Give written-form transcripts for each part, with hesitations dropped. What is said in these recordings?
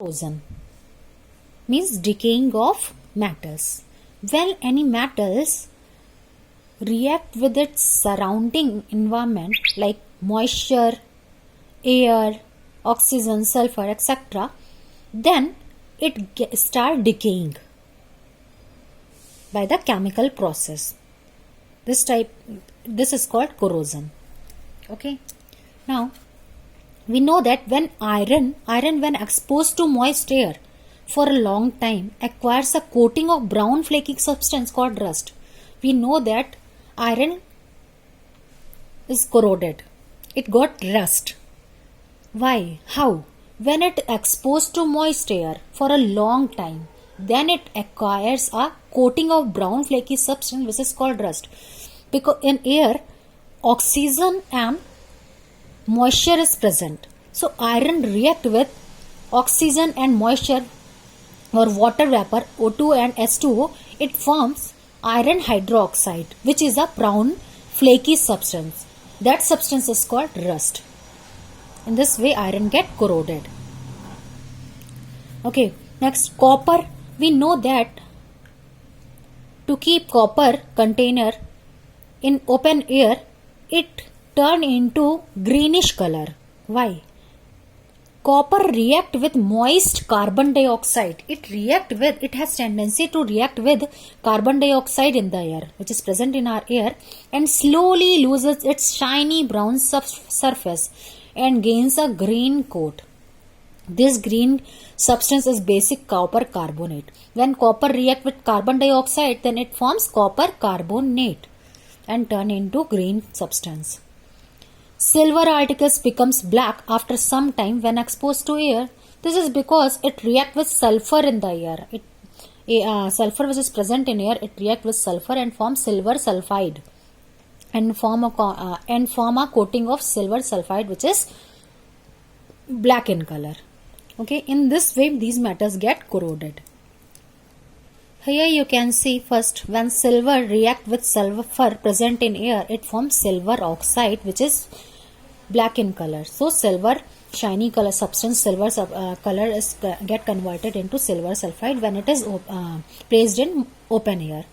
Corrosion means decaying of metals. When any metals react with its surrounding environment like moisture, air, oxygen, sulfur, etc., then it start decaying by the chemical process. This is called corrosion. Okay. Now we know that when iron when exposed to moist air for a long time acquires a coating of brown flaky substance called rust. We know that iron is corroded. It got rust. Why? How? When it exposed to moist air for a long time, then it acquires a coating of brown flaky substance which is called rust. Because in air, oxygen and moisture is present. So iron react with oxygen and moisture or water vapor O2 and S2O. It forms iron hydroxide, which is a brown flaky substance. That substance is called rust. In this way iron get corroded. Okay, next copper. We know that to keep copper container in open air, it turn into greenish color. Why? Copper react with moist carbon dioxide. It has tendency to react with carbon dioxide in the air, which is present in our air, and slowly loses its shiny brown surface and gains a green coat. This green substance is basic copper carbonate. When copper react with carbon dioxide, then it forms copper carbonate and turn into green substance. Silver articles becomes black after some time when exposed to air. This is because it reacts with sulfur in the air. Sulfur which is present in air, it reacts with sulfur and forms silver sulfide and form a coating of silver sulfide which is black in color. Okay, in this way these metals get corroded. Here you can see first when silver react with sulfur present in air, it forms silver oxide which is black in color. So silver shiny color substance, silver color is get converted into silver sulfide when it is placed in open air.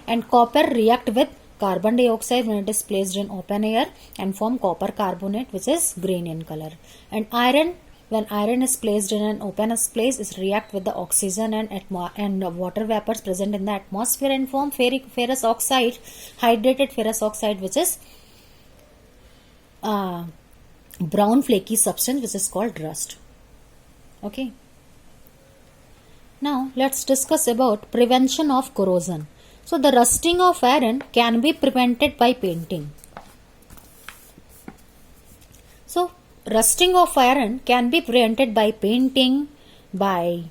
And copper react with carbon dioxide when it is placed in open air and form copper carbonate which is green in color. And iron, when iron is placed in an open place, it react with the oxygen and water vapors present in the atmosphere and form ferrous oxide, hydrated ferrous oxide which is brown flaky substance which is called rust. Okay. Now let's discuss about prevention of corrosion. So the rusting of iron can be prevented by painting. So rusting of iron can be prevented by painting, by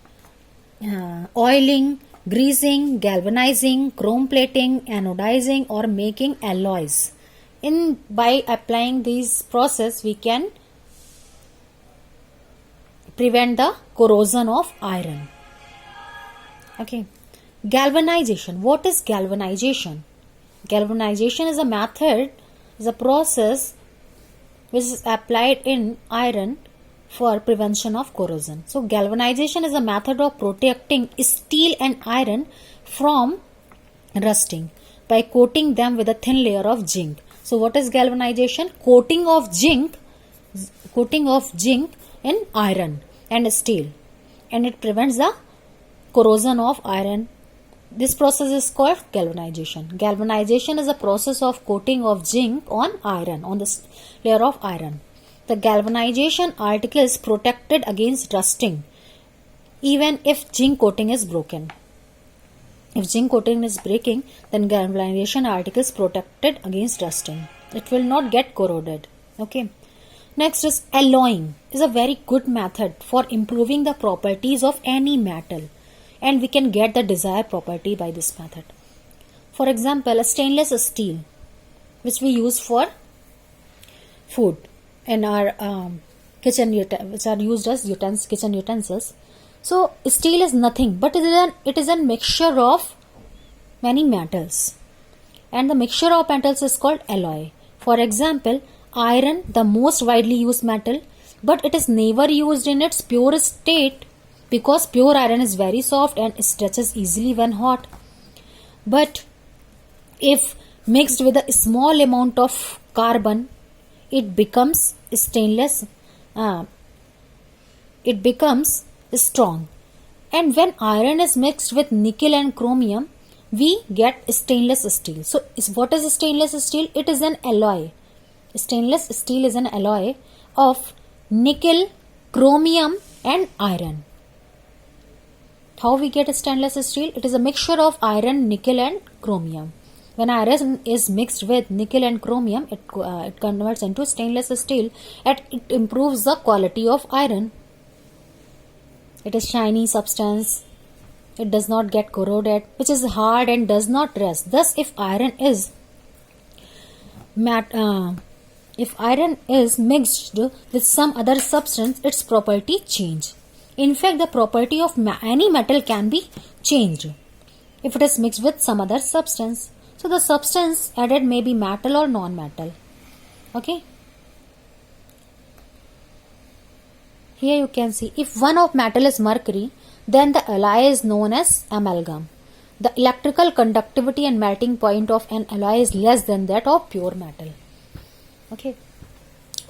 oiling, greasing, galvanizing, chrome plating, anodizing or making alloys. By applying these process we can prevent the corrosion of iron. Okay. Galvanization. What is galvanization? Galvanization is a method, is a process which is applied in iron for prevention of corrosion. So galvanization is a method of protecting steel and iron from rusting by coating them with a thin layer of zinc. So what is galvanization? Coating of zinc in iron and steel, and it prevents the corrosion of iron. This process is called galvanization. Galvanization is a process of coating of zinc on iron, on the layer of iron. The galvanization article is protected against rusting even if zinc coating is broken. If zinc coating is breaking, then galvanization article is protected against rusting. It will not get corroded. Okay. Next is alloying. Is a very good method for improving the properties of any metal, and we can get the desired property by this method. For example, a stainless steel which we use for food in our kitchen, which are used as kitchen utensils. So steel is nothing but it is a mixture of many metals, and the mixture of metals is called alloy. For example, iron, the most widely used metal, but it is never used in its pure state because pure iron is very soft and stretches easily when hot. But if mixed with a small amount of carbon, it becomes stainless. It becomes strong. And when iron is mixed with nickel and chromium, we get stainless steel. So what is stainless steel? It is an alloy. Stainless steel is an alloy of nickel, chromium and iron. How we get stainless steel? It is a mixture of iron, nickel and chromium. When iron is mixed with nickel and chromium, it converts into stainless steel and it improves the quality of iron. It is shiny substance. It does not get corroded, which is hard and does not rust. Thus, if iron is mixed with some other substance, its property change. In fact, the property of any metal can be changed if it is mixed with some other substance. So the substance added may be metal or non-metal. Okay. Here you can see, if one of metal is mercury, then the alloy is known as amalgam. The electrical conductivity and melting point of an alloy is less than that of pure metal. Okay.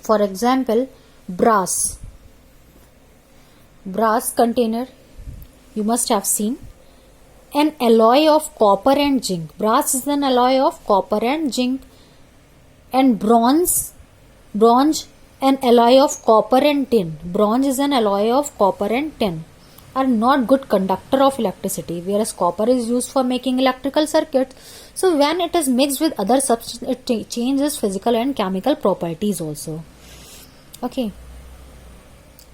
For example, brass. Brass container, you must have seen. An alloy of copper and zinc. Brass is an alloy of copper and zinc. And bronze, an alloy of copper and tin. Bronze is an alloy of copper and tin. Are not good conductor of electricity, whereas copper is used for making electrical circuits. So when it is mixed with other substances, it changes physical and chemical properties also. Okay.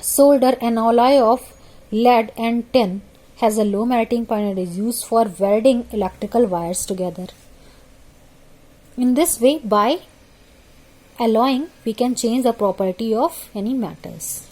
Solder, an alloy of lead and tin, has a low melting point and is used for welding electrical wires together. In this way, by alloying, we can change the property of any metals.